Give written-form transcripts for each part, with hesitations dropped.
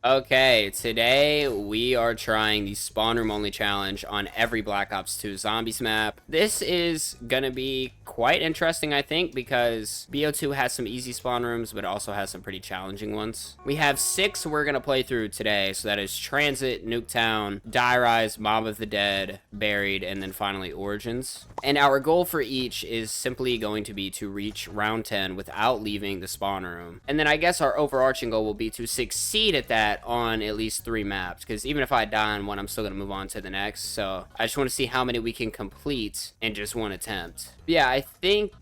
Okay, today we are trying the spawn room only challenge on every Black Ops 2 Zombies map. This is gonna be quite interesting, I think, because BO2 has some easy spawn rooms, but it also has some pretty challenging ones. We have 6 we're gonna play through today, so that is TranZit, Nuketown, Die Rise, Mob of the Dead, Buried, and then finally Origins. And our goal for each is simply going to be to reach round 10 without leaving the spawn room. And then I guess our overarching goal will be to succeed at that on at least 3 maps, because even if I die on one, I'm still going to move on to the next. So I just want to see how many we can complete in just one attempt. But yeah, I think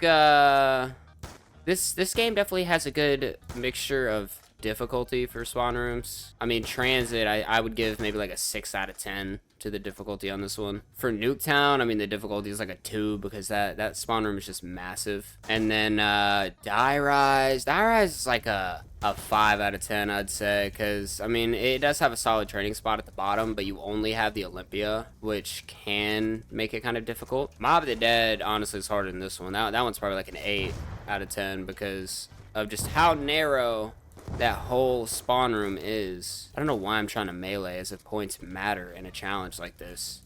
this game definitely has a good mixture of difficulty for spawn rooms. I mean, TranZit, I would give maybe like a 6 out of 10 to the difficulty on this one. For Nuketown, I mean, the difficulty is like a 2 because that spawn room is just massive. And then Die Rise is like a 5 out of 10, I'd say, because I mean, it does have a solid training spot at the bottom, but you only have the Olympia, which can make it kind of difficult. Mob of the Dead honestly is harder than this one. That one's probably like an 8 out of 10 because of just how narrow that whole spawn room is. I don't know why I'm trying to melee as if points matter in a challenge like this.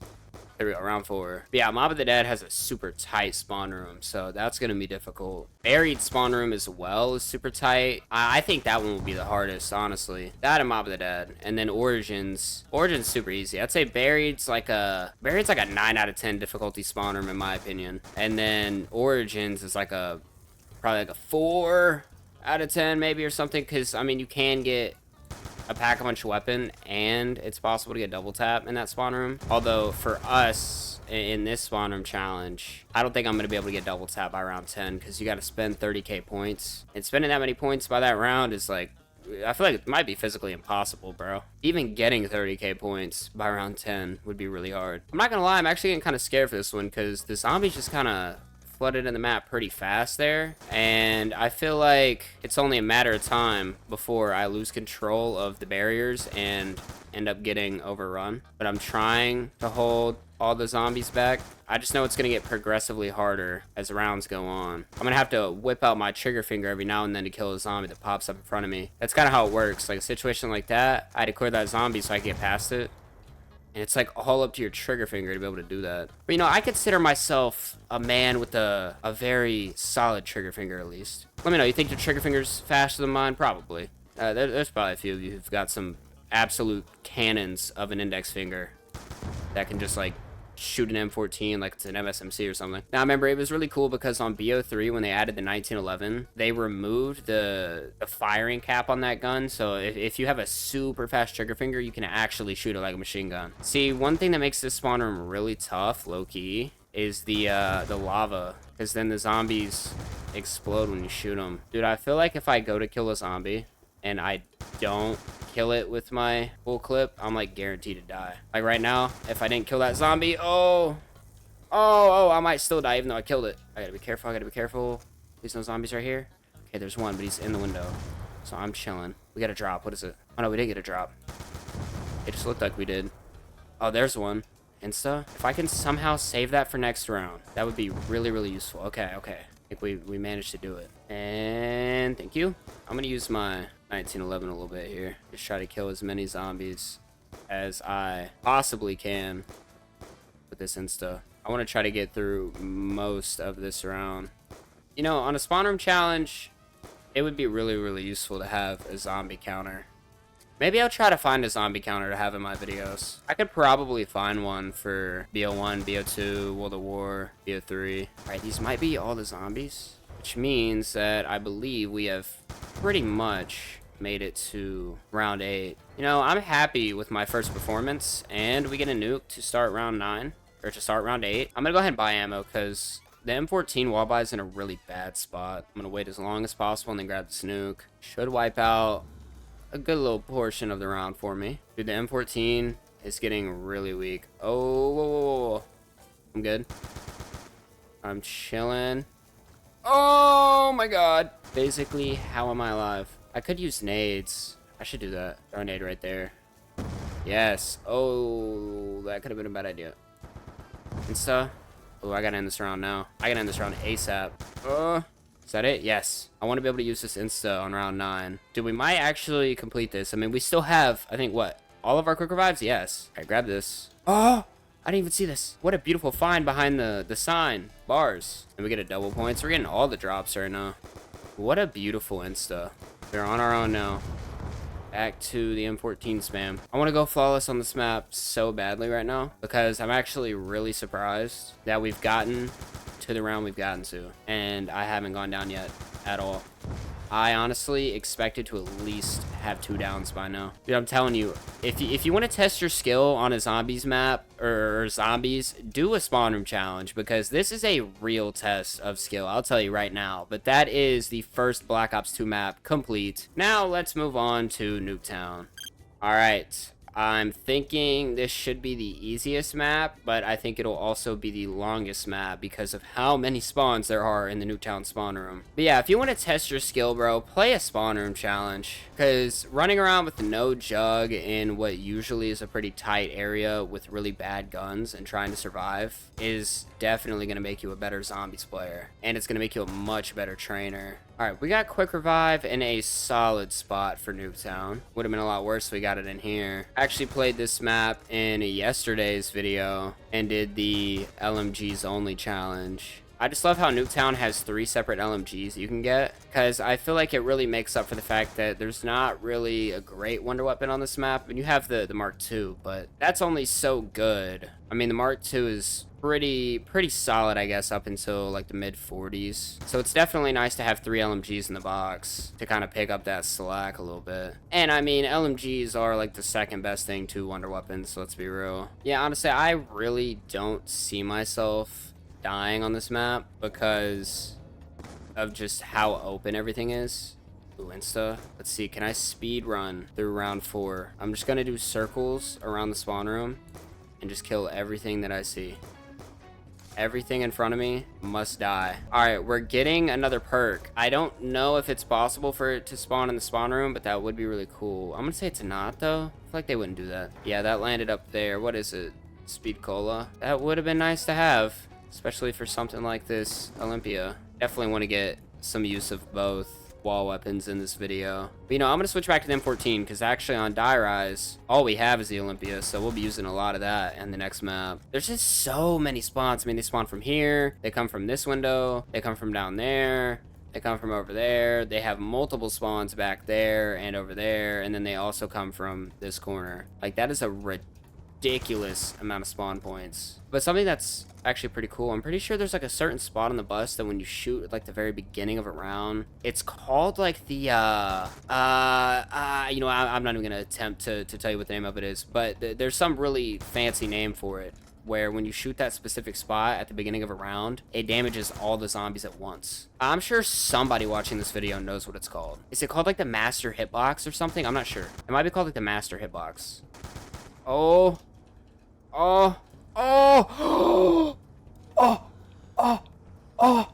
There we go, round 4. But yeah, Mob of the Dead has a super tight spawn room, so that's gonna be difficult. Buried spawn room as well is super tight. I think that one will be the hardest, honestly. That and Mob of the Dead. And then Origins super easy. I'd say Buried's like a 9 out of 10 difficulty spawn room in my opinion. And then Origins is like probably like a 4 out of 10 maybe or something, because I mean, you can get a pack-a-punch weapon and it's possible to get double tap in that spawn room. Although for us in this spawn room challenge, I don't think I'm going to be able to get double tap by round 10 because you got to spend 30k points, and spending that many points by that round is like, I feel like it might be physically impossible, bro. Even getting 30k points by round 10 would be really hard. I'm not gonna lie, I'm actually getting kind of scared for this one because the zombies just kind of flooded in the map pretty fast there, and I feel like it's only a matter of time before I lose control of the barriers and end up getting overrun. But I'm trying to hold all the zombies back. I just know it's going to get progressively harder as rounds go on. I'm going to have to whip out my trigger finger every now and then to kill a zombie that pops up in front of me. That's kind of how it works. Like a situation like that, I had to clear that zombie so I could get past it. And it's like all up to your trigger finger to be able to do that. But you know, I consider myself a man with a very solid trigger finger at least. Let me know, you think your trigger finger's faster than mine? Probably. There's probably a few of you who've got some absolute cannons of an index finger that can just like shoot an M14 like it's an MSMC or something. Now remember, it was really cool because on BO3 when they added the 1911, they removed the firing cap on that gun, so if you have a super fast trigger finger, you can actually shoot it like a machine gun. See, one thing that makes this spawn room really tough, low-key, is the lava, because then the zombies explode when you shoot them. Dude, I feel like if I go to kill a zombie and I don't kill it with my full clip, I'm like guaranteed to die. Like right now, if I didn't kill that zombie, I might still die even though I killed it. I gotta be careful. There's no zombies right here. Okay, there's one, but he's in the window, so I'm chilling. We got a drop. What is it? Oh no, we didn't get a drop. It just looked like we did. Oh, there's one. Insta. If I can somehow save that for next round, that would be really useful. Okay. I think we managed to do it. And thank you. I'm gonna use my 1911 a little bit here. Just try to kill as many zombies as I possibly can with this insta. I want to try to get through most of this round. You know, on a spawn room challenge, it would be really useful to have a zombie counter. Maybe I'll try to find a zombie counter to have in my videos. I could probably find one for BO1, BO2, World of War, BO3. Alright, these might be all the zombies, which means that I believe we have pretty much made it to round 8. You know, I'm happy with my first performance, and we get a nuke to start round 9, or to start round 8. I'm gonna go ahead and buy ammo, because the M14 wall buy is in a really bad spot. I'm gonna wait as long as possible and then grab the snook. Should wipe out a good little portion of the round for me. Dude, the M14 is getting really weak. Oh, whoa. I'm good. I'm chilling. Oh my god. Basically, how am I alive? I could use nades. I should do that. Throw a nade right there. Yes. Oh, that could have been a bad idea. Insta. Oh, I gotta end this round now. I gotta end this round ASAP. Is that it? Yes. I want to be able to use this insta on round 9. Dude, we might actually complete this. I mean, we still have, I think, what? All of our quick revives? Yes. All right, grab this. Oh! I didn't even see this. What a beautiful find behind the sign. Bars. And we get a double points. We're getting all the drops right now. What a beautiful insta. We're on our own now. Back to the M14 spam. I want to go flawless on this map so badly right now because I'm actually really surprised that we've gotten to the round we've gotten to. And I haven't gone down yet at all. I honestly expected to at least have 2 downs by now. Dude, I'm telling you, if you want to test your skill on a zombies map or zombies, do a spawn room challenge because this is a real test of skill. I'll tell you right now. But that is the first Black Ops 2 map complete. Now let's move on to Nuketown. All right. I'm thinking this should be the easiest map, but I think it'll also be the longest map because of how many spawns there are in the Nuketown spawn room. But yeah, if you want to test your skill, bro, play a spawn room challenge. Because running around with no jug in what usually is a pretty tight area with really bad guns and trying to survive is definitely going to make you a better zombies player. And it's going to make you a much better trainer. Alright, we got quick revive in a solid spot for Nuketown. Would have been a lot worse if we got it in here. I actually played this map in yesterday's video and did the LMGs only challenge. I just love how Nuketown has 3 separate LMGs you can get, because I feel like it really makes up for the fact that there's not really a great wonder weapon on this map. And you have the Mark II, but that's only so good. I mean, the Mark II is pretty solid, I guess, up until like the mid 40s. So it's definitely nice to have 3 LMGs in the box to kind of pick up that slack a little bit. And I mean, LMGs are like the second best thing to wonder weapons, so let's be real. Yeah, honestly, I really don't see myself dying on this map because of just how open everything is. Ooh, insta. Let's see, can I speed run through round 4? I'm just gonna do circles around the spawn room and just kill everything that I see. Everything in front of me must die. Alright, we're getting another perk. I don't know if it's possible for it to spawn in the spawn room, but that would be really cool. I'm gonna say it's not, though. I feel like they wouldn't do that. Yeah, that landed up there. What is it? Speed cola. That would have been nice to have, especially for something like this Olympia. Definitely want to get some use of both wall weapons in this video. But, you know, I'm going to switch back to the M14 because actually on Die Rise, all we have is the Olympia, so we'll be using a lot of that in the next map. There's just so many spawns. I mean, they spawn from here, they come from this window, they come from down there, they come from over there, they have multiple spawns back there and over there, and then they also come from this corner. Like, that is a ridiculous amount of spawn points. But something that's actually pretty cool, I'm pretty sure there's like a certain spot on the bus that when you shoot at like the very beginning of a round, it's called like the you know, I'm not even gonna attempt to tell you what the name of it is, but there's some really fancy name for it where when you shoot that specific spot at the beginning of a round, it damages all the zombies at once. I'm sure somebody watching this video knows what it's called. Is it called like the master hitbox or something? I'm not sure. It might be called like the master hitbox. Oh, oh, oh, oh, oh, oh,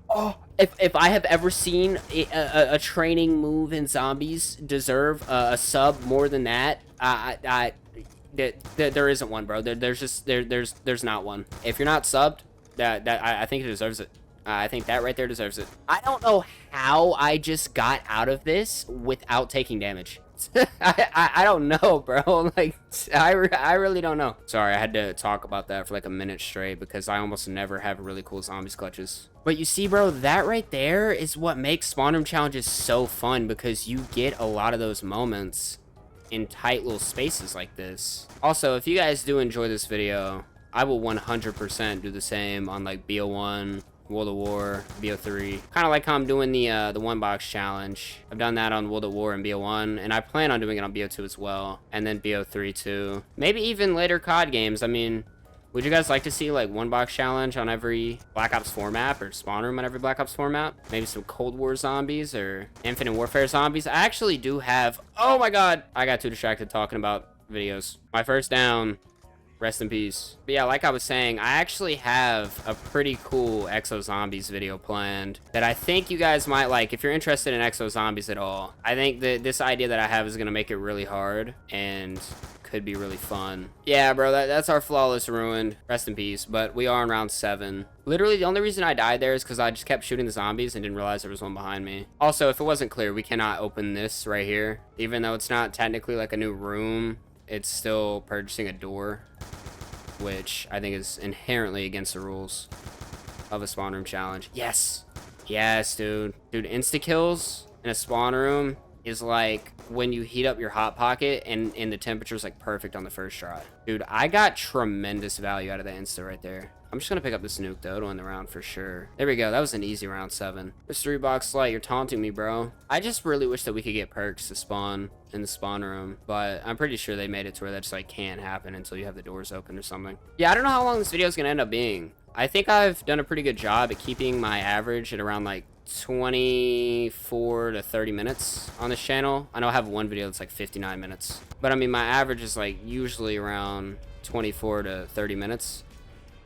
oh. If I have ever seen a training move in zombies deserve a sub more than that, there isn't one, bro. There's not one. If you're not subbed, I think it deserves it. I think that right there deserves it. I don't know how I just got out of this without taking damage. I don't know, bro. Like, I really don't know. Sorry, I had to talk about that for like a minute straight because I almost never have really cool zombies clutches. But you see, bro, that right there is what makes spawn room challenges so fun because you get a lot of those moments in tight little spaces like this. Also, if you guys do enjoy this video, I will 100% do the same on like BO1, World of War, BO3. Kind of like how I'm doing the one box challenge. I've done that on World of War and BO1, and I plan on doing it on BO2 as well, and then BO3 too. Maybe even later COD games. I mean, would you guys like to see like one box challenge on every Black Ops 4 map or spawn room on every Black Ops 4 map? Maybe some Cold War zombies or Infinite Warfare zombies. I actually do have, oh my god, I got too distracted talking about videos. My first down. Rest in peace. But yeah, like I was saying, I actually have a pretty cool Exo Zombies video planned that I think you guys might like if you're interested in Exo Zombies at all. I think that this idea that I have is going to make it really hard and could be really fun. Yeah, bro, that's our flawless ruined. Rest in peace. But we are on round 7. Literally, the only reason I died there is because I just kept shooting the zombies and didn't realize there was one behind me. Also, if it wasn't clear, we cannot open this right here. Even though it's not technically like a new room, it's still purchasing a door, which I think is inherently against the rules of a spawn room challenge. Yes. Yes, dude. Dude, insta-kills in a spawn room is like when you heat up your hot pocket and the temperature's like perfect on the first try. Dude, I got tremendous value out of that insta right there. I'm just gonna pick up this nuke though to win the round for sure. There we go. That was an easy round 7. Mystery box light, you're taunting me, bro. I just really wish that we could get perks to spawn in the spawn room, but I'm pretty sure they made it to where that just like can't happen until you have the doors open or something. Yeah, I don't know how long this video is gonna end up being. I think I've done a pretty good job at keeping my average at around like 24 to 30 minutes on this channel. I know I have one video that's like 59 minutes, but I mean my average is like usually around 24 to 30 minutes.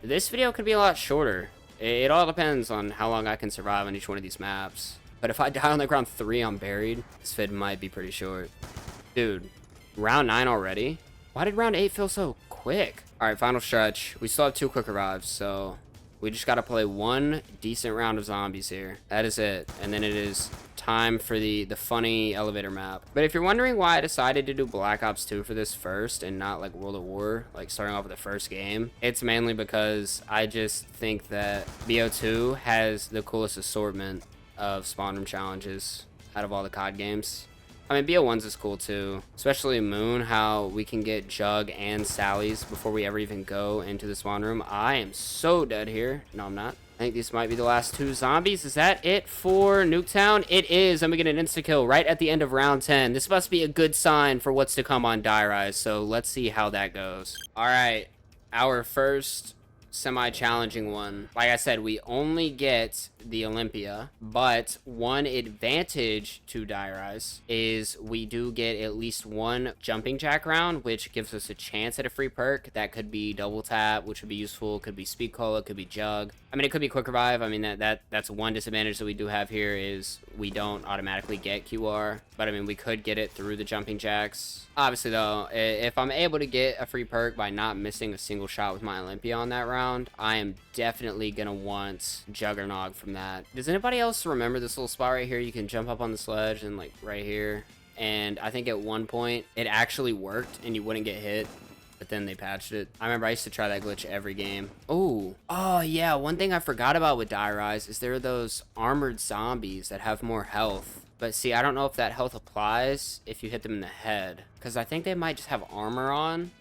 This video could be a lot shorter. It all depends on how long I can survive on each one of these maps. But if I die on like round 3 I'm buried, this vid might be pretty short. Dude, round 9 already? Why did round 8 feel so quick? Alright, final stretch. We still have 2 quick revives, so we just gotta play 1 decent round of zombies here. That is it. And then it is time for the funny elevator map. But if you're wondering why I decided to do Black Ops 2 for this first and not like World at War, like starting off with the first game, it's mainly because I just think that BO2 has the coolest assortment of spawn room challenges out of all the COD games. I mean, BO1's is cool too, especially Moon, how we can get Jug and Sally's before we ever even go into the spawn room. I am so dead here. No, I'm not. I think these might be the last 2 zombies. Is that it for Nuketown? It is. I'm gonna get an insta-kill right at the end of round 10. This must be a good sign for what's to come on Die Rise, so let's see how that goes. All right, our first semi-challenging one. Like I said, we only get the Olympia, but one advantage to Die Rise is we do get at least 1 jumping jack round, which gives us a chance at a free perk. That could be double tap, which would be useful. Could be speed cola, could be jug. I mean, it could be quick revive. I mean, that's one disadvantage that we do have here is we don't automatically get QR, but I mean, we could get it through the jumping jacks. Obviously though, if I'm able to get a free perk by not missing a single shot with my Olympia on that round, I am definitely gonna want Juggernog from that. Does anybody else remember this little spot right here? You can jump up on the sledge and like right here. And I think at one point it actually worked and you wouldn't get hit, but then they patched it. I remember I used to try that glitch every game. Oh yeah, one thing I forgot about with Die Rise is there are those armored zombies that have more health. But see, I don't know if that health applies if you hit them in the head, because I think they might just have armor on.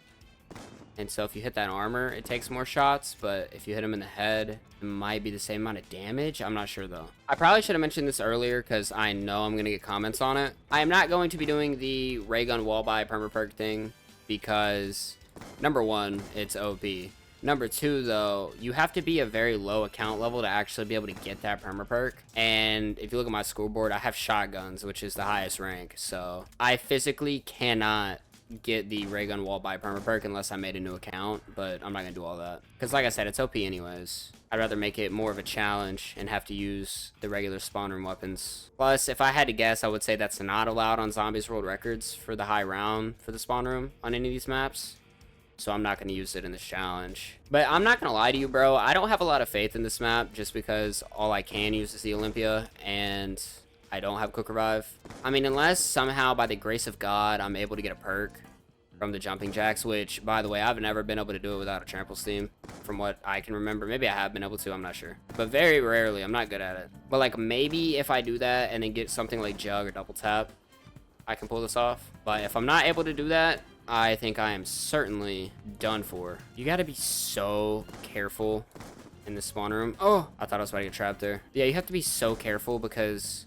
And so if you hit that armor, it takes more shots, but if you hit them in the head, it might be the same amount of damage. I'm not sure though. I probably should have mentioned this earlier because I know I'm going to get comments on it. I am not going to be doing the ray gun wall buy perma perk thing because number 1, it's OP. Number 2 though, you have to be a very low account level to actually be able to get that perma perk. And if you look at my scoreboard, I have shotguns, which is the highest rank. So I physically cannot get the ray gun wall buy perma perk unless I made a new account, but I'm not gonna do all that because like I said, it's OP anyways. I'd rather make it more of a challenge and have to use the regular spawn room weapons. Plus, if I had to guess, I would say that's not allowed on Zombies World Records for the high round for the spawn room on any of these maps, so I'm not going to use it in this challenge. But I'm not going to lie to you, bro, I don't have a lot of faith in this map just because all I can use is the Olympia and I don't have quick revive. I mean, unless somehow by the grace of God I'm able to get a perk from the jumping jacks, which by the way, I've never been able to do it without a trample steam from what I can remember. Maybe I have been able to, I'm not sure, but very rarely. I'm not good at it, but like maybe if I do that and then get something like jug or double tap, I can pull this off. But if I'm not able to do that, I think I am certainly done for. You got to be so careful in the spawn room. Oh, I thought I was about to get trapped there. Yeah, you have to be so careful because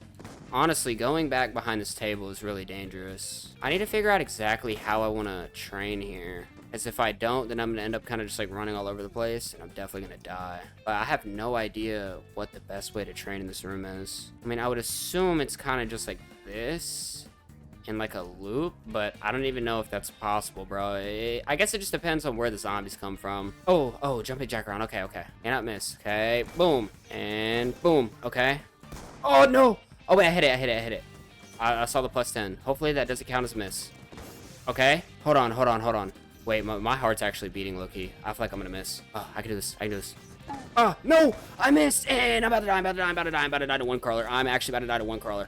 honestly, going back behind this table is really dangerous. I need to figure out exactly how I want to train here. As if I don't, then I'm going to end up kind of just like running all over the place and I'm definitely going to die. But I have no idea what the best way to train in this room is. I mean, I would assume it's kind of just like this in like a loop, but I don't even know if that's possible, bro. I guess it just depends on where the zombies come from. Oh, jumping jack around. Okay. Cannot miss. Okay, boom. And boom. Okay. Oh, no. Oh, wait, I hit it. I saw the +10. Hopefully that doesn't count as miss. Okay. Hold on, hold on, hold on. Wait, my heart's actually beating low-key. I feel like I'm gonna miss. Oh, I can do this. I can do this. Oh, no! I missed! And I'm about to die, I'm about to die, I'm about to die, I'm about to die to one crawler. I'm actually about to die to one crawler.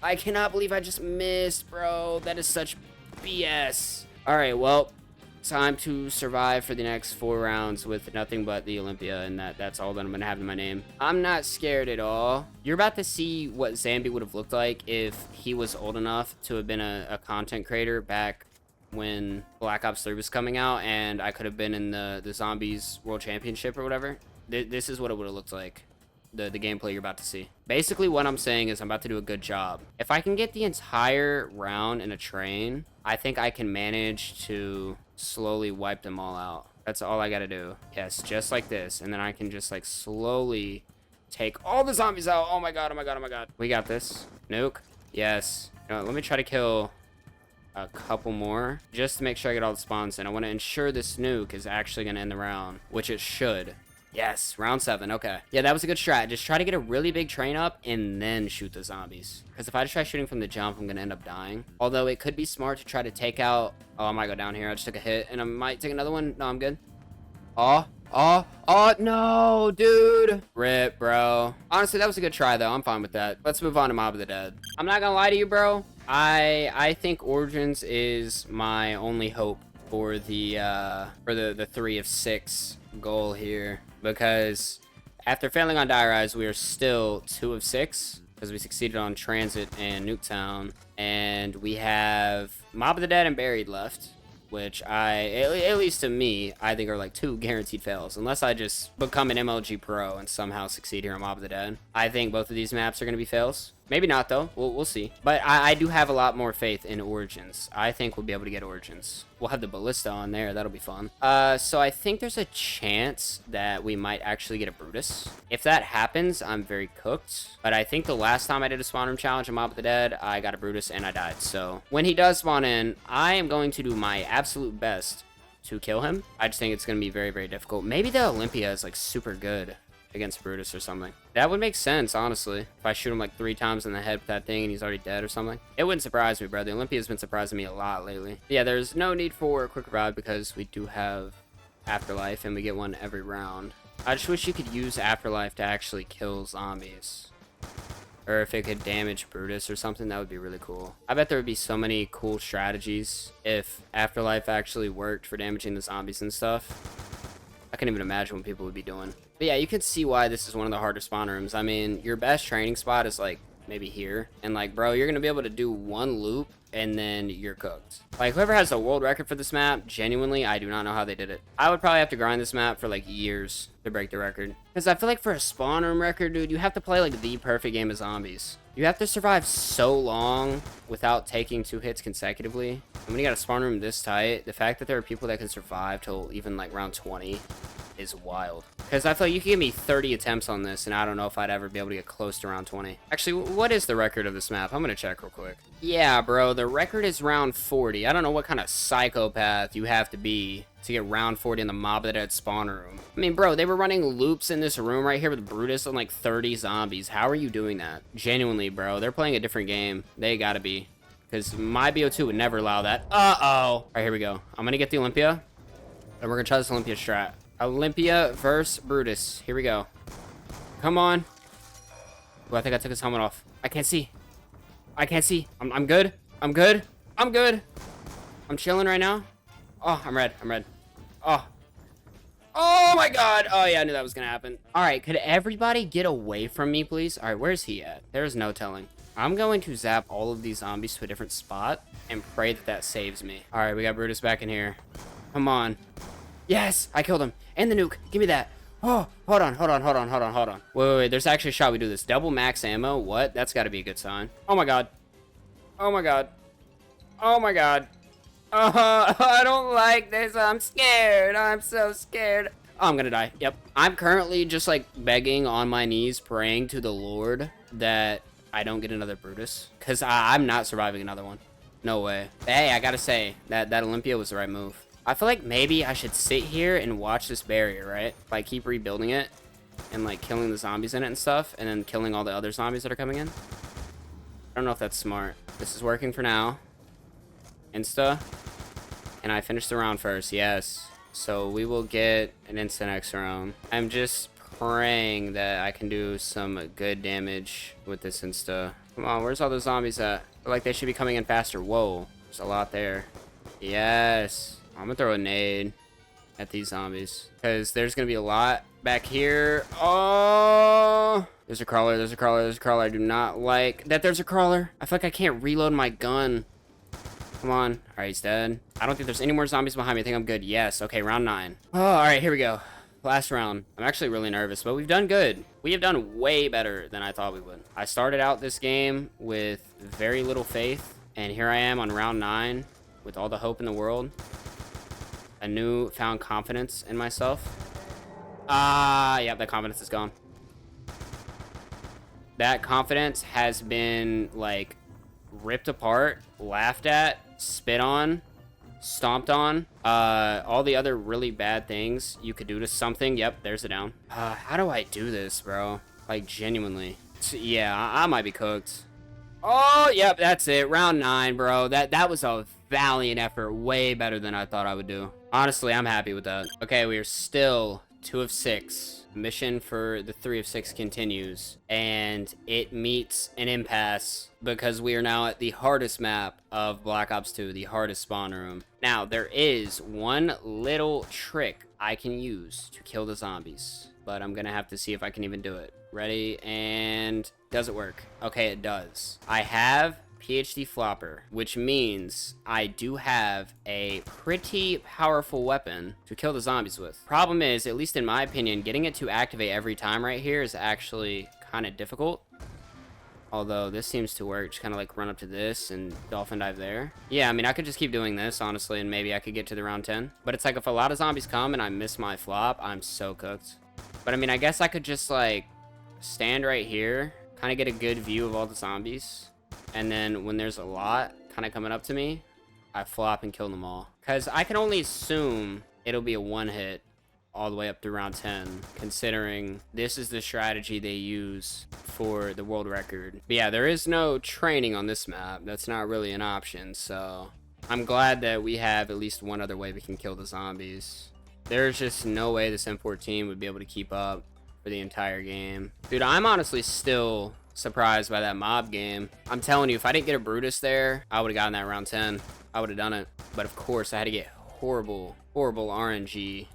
I cannot believe I just missed, bro. That is such BS. Alright, well, time to survive for the next 4 rounds with nothing but the Olympia, and that's all that I'm gonna have in my name. I'm not scared at all. You're about to see what Zambi would have looked like if he was old enough to have been a content creator back when Black Ops 3 was coming out, and I could have been in the Zombies World Championship or whatever. This is what it would have looked like. The gameplay you're about to see. Basically, what I'm saying is I'm about to do a good job. If I can get the entire round in a train, I think I can manage to slowly wipe them all out. That's all I gotta do. Yes, just like this. And then I can just like slowly take all the zombies out. Oh my god, oh my god, oh my god. We got this. Nuke. Yes. You know what, let me try to kill a couple more just to make sure I get all the spawns in. I want to ensure this nuke is actually going to end the round, which it should. Yes, round 7. Okay. Yeah, that was a good strat. Just try to get a really big train up and then shoot the zombies. Because if I just try shooting from the jump, I'm going to end up dying. Although it could be smart to try to take out... Oh, I might go down here. I just took a hit and I might take another one. No, I'm good. Oh, no, dude. RIP, bro. Honestly, that was a good try, though. I'm fine with that. Let's move on to Mob of the Dead. I'm not going to lie to you, bro. I think Origins is my only hope for the 3 of 6 goal here, because after failing on Die Rise, we are still 2 of 6 because we succeeded on TranZit and Nuketown, and we have Mob of the Dead and Buried left, which at least to me, I think are like 2 guaranteed fails, unless I just become an MLG pro and somehow succeed here on Mob of the Dead. I think both of these maps are going to be fails. Maybe not, though. We'll see. But I do have a lot more faith in Origins. I think we'll be able to get Origins. We'll have the Ballista on there. That'll be fun. So I think there's a chance that we might actually get a Brutus. If that happens, I'm very cooked. But I think the last time I did a spawn room challenge in Mob of the Dead, I got a Brutus and I died. So when he does spawn in, I am going to do my absolute best to kill him. I just think it's going to be very, very difficult. Maybe the Olympia is like super good against Brutus or something. That would make sense, honestly. If I shoot him like 3 times in the head with that thing and he's already dead or something. It wouldn't surprise me, bro. The Olympia's been surprising me a lot lately. Yeah, there's no need for a quick revive because we do have Afterlife and we get one every round. I just wish you could use Afterlife to actually kill zombies. Or if it could damage Brutus or something, that would be really cool. I bet there would be so many cool strategies if Afterlife actually worked for damaging the zombies and stuff. I can't even imagine what people would be doing. But yeah, you can see why this is one of the harder spawn rooms. I mean, your best training spot is like maybe here. And like, bro, you're going to be able to do 1 loop and then you're cooked. Like, whoever has the world record for this map, genuinely, I do not know how they did it. I would probably have to grind this map for like years to break the record. Because I feel like for a spawn room record, dude, you have to play like the perfect game of zombies. You have to survive so long without taking 2 hits consecutively. And when you got a spawn room this tight, the fact that there are people that can survive till even like round 20 is wild. Because I feel like you can give me 30 attempts on this, and I don't know if I'd ever be able to get close to round 20. Actually, what is the record of this map? I'm gonna check real quick. Yeah, bro, the record is round 40. I don't know what kind of psychopath you have to be to get round 40 in the Mob of the Dead spawn room. I mean, bro, they were running loops in this room right here with Brutus and like 30 zombies. How are you doing that? Genuinely, bro, they're playing a different game. They gotta be. Because my BO2 would never allow that. Uh-oh. All right, here we go. I'm gonna get the Olympia, and we're gonna try this Olympia strat. Olympia versus Brutus. Here we go. Come on. Oh, I think I took his helmet off. I can't see. I can't see. I'm good. I'm good. I'm good. I'm chilling right now. Oh, I'm red. I'm red. Oh. Oh my god. Oh yeah, I knew that was gonna happen. All right, could everybody get away from me, please? All right, where's he at? There's no telling. I'm going to zap all of these zombies to a different spot and pray that that saves me. All right, we got Brutus back in here. Come on. Yes, I killed him. And the nuke. Give me that. Oh, hold on. Wait. There's actually a shot we do this. Double max ammo. What? That's got to be a good sign. Oh my god. Oh my god. Oh my god. I don't like this. I'm scared. I'm so scared. Oh, I'm gonna die. Yep. I'm currently just like begging on my knees, praying to the Lord that I don't get another Brutus. Because I'm not surviving another one. No way. Hey, I gotta say, that Olympia was the right move. I feel like maybe I should sit here and watch this barrier, right? Like, keep rebuilding it and, like, killing the zombies in it and stuff, and then killing all the other zombies that are coming in. I don't know if that's smart. This is working for now. Insta. Can I finish the round first? Yes. So we will get an instant X round. I'm just praying that I can do some good damage with this insta. Come on, where's all those zombies at? I feel like they should be coming in faster. Whoa, there's a lot there. Yes. I'm gonna throw a nade at these zombies because there's gonna be a lot back here. Oh, there's a crawler. There's a crawler. There's a crawler. I do not like that. There's a crawler. I feel like I can't reload my gun. Come on. All right, he's dead. I don't think there's any more zombies behind me. I think I'm good. Yes. Okay, round 9. Oh, all right, here we go. Last round. I'm actually really nervous, but we've done good. We have done way better than I thought we would. I started out this game with very little faith, and here I am on round 9 with all the hope in the world. A newfound confidence in myself. Yeah, that confidence is gone. That confidence has been, like, ripped apart, laughed at, spit on, stomped on. All the other really bad things you could do to something. Yep, there's a down. How do I do this, bro? Like, genuinely. Yeah, I might be cooked. Oh, yep, that's it. Round 9, bro. That was a valiant effort. Way better than I thought I would do. Honestly, I'm happy with that. Okay, we are still 2 of 6. Mission for the 3 of 6 continues, and it meets an impasse because we are now at the hardest map of Black Ops 2, the hardest spawn room. Now, there is one little trick I can use to kill the zombies, but I'm gonna have to see if I can even do it. Ready, and does it work? Okay, it does. I have PhD flopper, which means I do have a pretty powerful weapon to kill the zombies with. Problem is, at least in my opinion, getting it to activate every time right here is actually kind of difficult. Although this seems to work. Just kind of like run up to this and dolphin dive there. Yeah, I mean, I could just keep doing this, honestly, and maybe I could get to the round 10. But it's like if a lot of zombies come and I miss my flop, I'm so cooked. But I mean, I guess I could just like stand right here, kind of get a good view of all the zombies. And then when there's a lot kind of coming up to me, I flop and kill them all. Because I can only assume it'll be a one hit all the way up to round 10, considering this is the strategy they use for the world record. But yeah, there is no training on this map. That's not really an option, so I'm glad that we have at least one other way we can kill the zombies. There's just no way this M14 would be able to keep up for the entire game. Dude, I'm honestly still surprised by that mob game. I'm telling you, if I didn't get a Brutus there, I would have gotten that round 10. I would have done it. But of course, I had to get horrible RNG.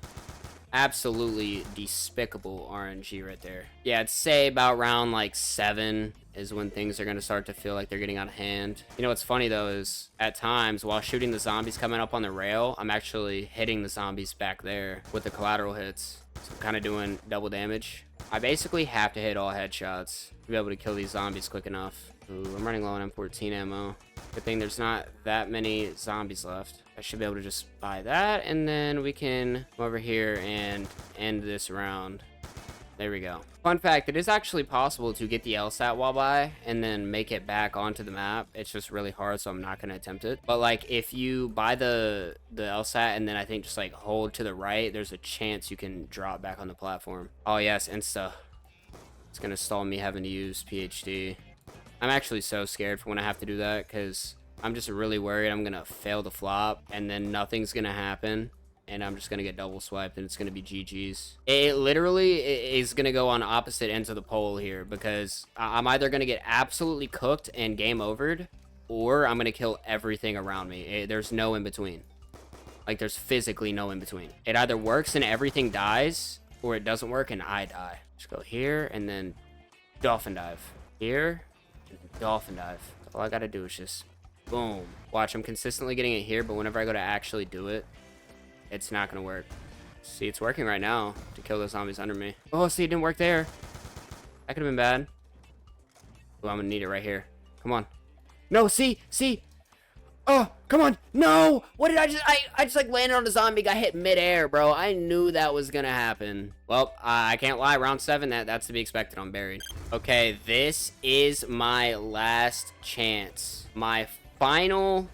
Absolutely despicable RNG right there. Yeah, I'd say about round like 7 is when things are going to start to feel like they're getting out of hand. You know what's funny though is at times while shooting the zombies coming up on the rail, I'm actually hitting the zombies back there with the collateral hits. So I'm kind of doing double damage. I basically have to hit all headshots to be able to kill these zombies quick enough. Ooh, I'm running low on M14 ammo. Good thing there's not that many zombies left. I should be able to just buy that, and then we can come over here and end this round. There we go. Fun fact, it is actually possible to get the LSAT while by and then make it back onto the map. It's just really hard, so I'm not going to attempt it. But like if you buy the LSAT and then I think just like hold to the right, there's a chance you can drop back on the platform. Oh yes, insta. It's going to stall me having to use PhD. I'm actually so scared for when I have to do that because I'm just really worried I'm going to fail the flop and then nothing's going to happen. And I'm just going to get double swiped and it's going to be GG's. It literally is going to go on opposite ends of the pole here because I'm either going to get absolutely cooked and game overed, or I'm going to kill everything around me. There's no in between. Like, there's physically no in between. It either works and everything dies, or it doesn't work and I die. Just go here and then dolphin dive. Here and dolphin dive. All I got to do is just boom. Watch, I'm consistently getting it here, but whenever I go to actually do it, it's not gonna work. See, it's working right now to kill those zombies under me. Oh, see, it didn't work there. That could have been bad. Oh, I'm gonna need it right here. Come on. No, see. Oh, come on. No. What did I just like landed on a zombie, got hit midair, bro. I knew that was gonna happen. Well, I can't lie. Round 7, that's to be expected. I'm buried. Okay, this is my last chance. My final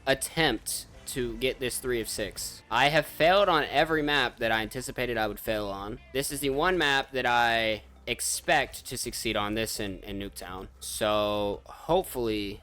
attempt to get this 3 of 6. I have failed on every map that I anticipated I would fail on. This is the one map that I expect to succeed on, this in Nuketown. So hopefully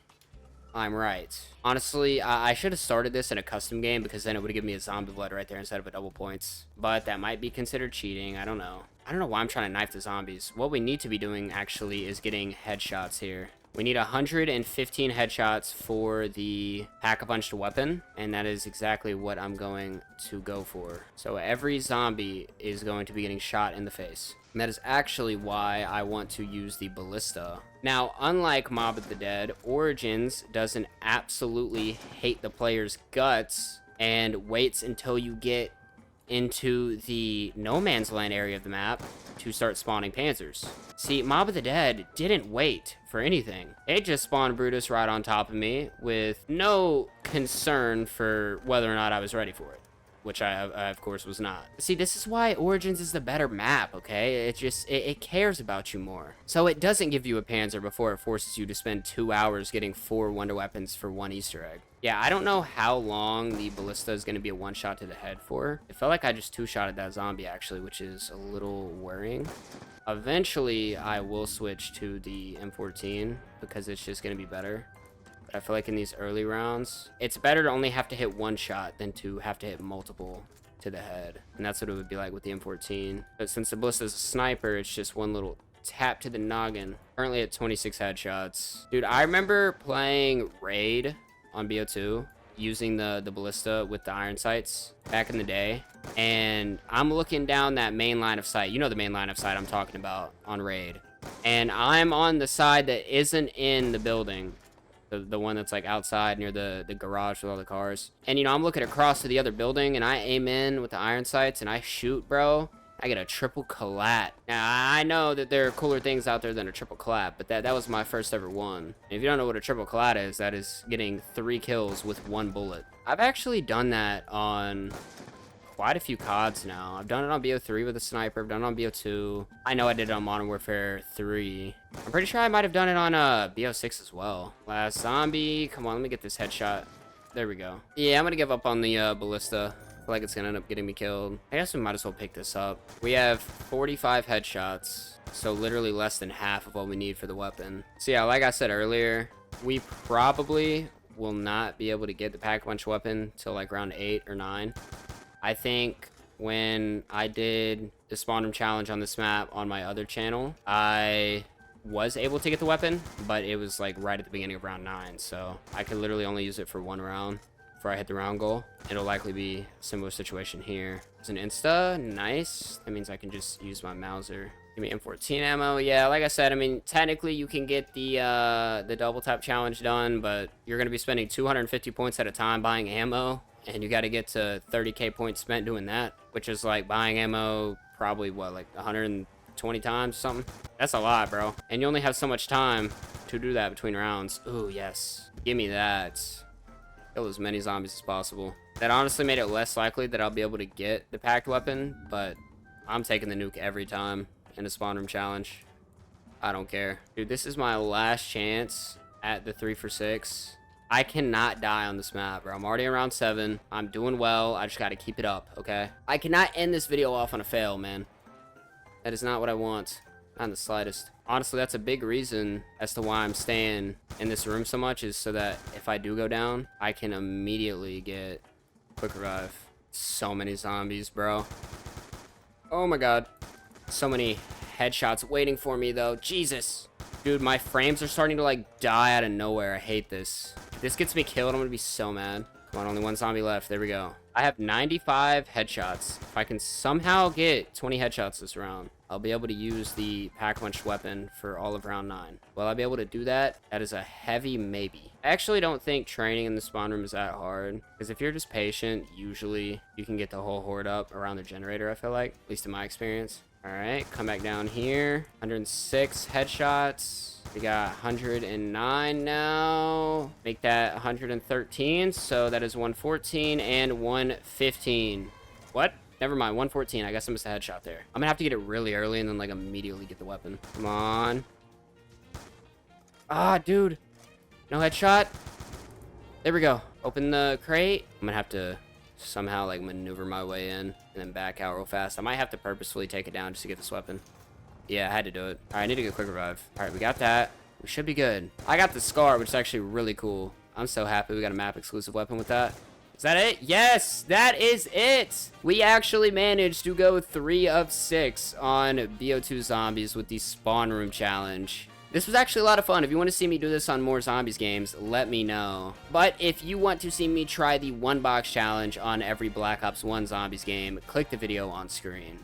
I'm right. Honestly, I should have started this in a custom game because then it would have given me a zombie blood right there instead of a double points. But that might be considered cheating. I don't know. I don't know why I'm trying to knife the zombies. What we need to be doing actually is getting headshots here. We need 115 headshots for the pack-a-punched weapon, and that is exactly what I'm going to go for. So every zombie is going to be getting shot in the face. And that is actually why I want to use the ballista. Now, unlike Mob of the Dead, Origins doesn't absolutely hate the player's guts and waits until you get into the no man's land area of the map to start spawning panzers. See, Mob of the Dead didn't wait for anything. It just spawned Brutus right on top of me with no concern for whether or not I was ready for it, which I of course was not. See, this is why Origins is the better map, okay? It cares about you more. So it doesn't give you a panzer before it forces you to spend 2 hours getting 4 wonder weapons for 1 Easter egg. Yeah, I don't know how long the ballista is going to be a one-shot to the head for. It felt like I just two-shotted that zombie, actually, which is a little worrying. Eventually, I will switch to the M14 because it's just going to be better. But I feel like in these early rounds, it's better to only have to hit 1 shot than to have to hit multiple to the head. And that's what it would be like with the M14. But since the ballista is a sniper, it's just one little tap to the noggin. Currently at 26 headshots. Dude, I remember playing Raid on BO2 using the ballista with the iron sights back in the day, and I'm looking down that main line of sight. You know the main line of sight I'm talking about on Raid, and I'm on the side that isn't in the building, the one that's like outside near the garage with all the cars. And you know, I'm looking across to the other building and I aim in with the iron sights and I shoot, bro. I get a triple collat. Now, I know that there are cooler things out there than a triple collat, but that was my first ever one. And if you don't know what a triple collat is, that is getting 3 kills with 1 bullet. I've actually done that on quite a few CODs now. I've done it on BO3 with a sniper. I've done it on BO2. I know I did it on Modern Warfare 3. I'm pretty sure I might have done it on BO6 as well. Last zombie. Come on, let me get this headshot. There we go. Yeah, I'm gonna give up on the ballista. Like it's gonna end up getting me killed. I guess we might as well pick this up. We have 45 headshots, so literally less than half of what we need for the weapon. So yeah, like I said earlier, we probably will not be able to get the pack-a-punch weapon till like round 8 or 9. I think when I did the spawn room challenge on this map on my other channel, I was able to get the weapon, but it was like right at the beginning of round 9, so I could literally only use it for 1 round before I hit the round goal. It'll likely be a similar situation here. It's an insta, nice. That means I can just use my Mauser. Give me M14 ammo. Yeah, like I said, I mean, technically you can get the double tap challenge done, but you're gonna be spending 250 points at a time buying ammo, and you got to get to 30k points spent doing that, which is like buying ammo probably what, like 120 times or something. That's a lot, bro. And you only have so much time to do that between rounds. Ooh, yes. Give me that. Kill as many zombies as possible. That honestly made it less likely that I'll be able to get the packed weapon, but I'm taking the nuke every time in a spawn room challenge. I don't care. Dude, this is my last chance at the 3 for 6. I cannot die on this map, bro. I'm already in round 7. I'm doing well. I just got to keep it up, okay? I cannot end this video off on a fail, man. That is not what I want. Not in the slightest. Honestly, that's a big reason as to why I'm staying in this room so much, is so that if I do go down, I can immediately get quick revive. So many zombies, bro. Oh my god. So many headshots waiting for me, though. Jesus. Dude, my frames are starting to, like, die out of nowhere. I hate this. If this gets me killed, I'm gonna be so mad. Come on, only 1 zombie left. There we go. I have 95 headshots. If I can somehow get 20 headshots this round, I'll be able to use the pack-a-punch weapon for all of round 9. Will I be able to do that? That is a heavy maybe. I actually don't think training in the spawn room is that hard, because if you're just patient, usually you can get the whole horde up around the generator, I feel like, at least in my experience. All right, come back down here. 106 headshots. We got 109 now. Make that 113, so that is 114 and 115. What? Never mind, 114. I guess I missed a headshot there. I'm gonna have to get it really early and then like immediately get the weapon. Come on. Ah, dude. No headshot. There we go. Open the crate. I'm gonna have to somehow like maneuver my way in and then back out real fast. I might have to purposefully take it down just to get this weapon. Yeah, I had to do it. All right, I need to get quick revive. All right, we got that. We should be good. I got the scar, which is actually really cool. I'm so happy we got a map exclusive weapon with that. Is that it? Yes, that is it. We actually managed to go 3 of 6 on BO2 Zombies with the spawn room challenge. This was actually a lot of fun. If you want to see me do this on more zombies games, let me know. But if you want to see me try the 1 box challenge on every Black Ops 1 zombies game, click the video on screen.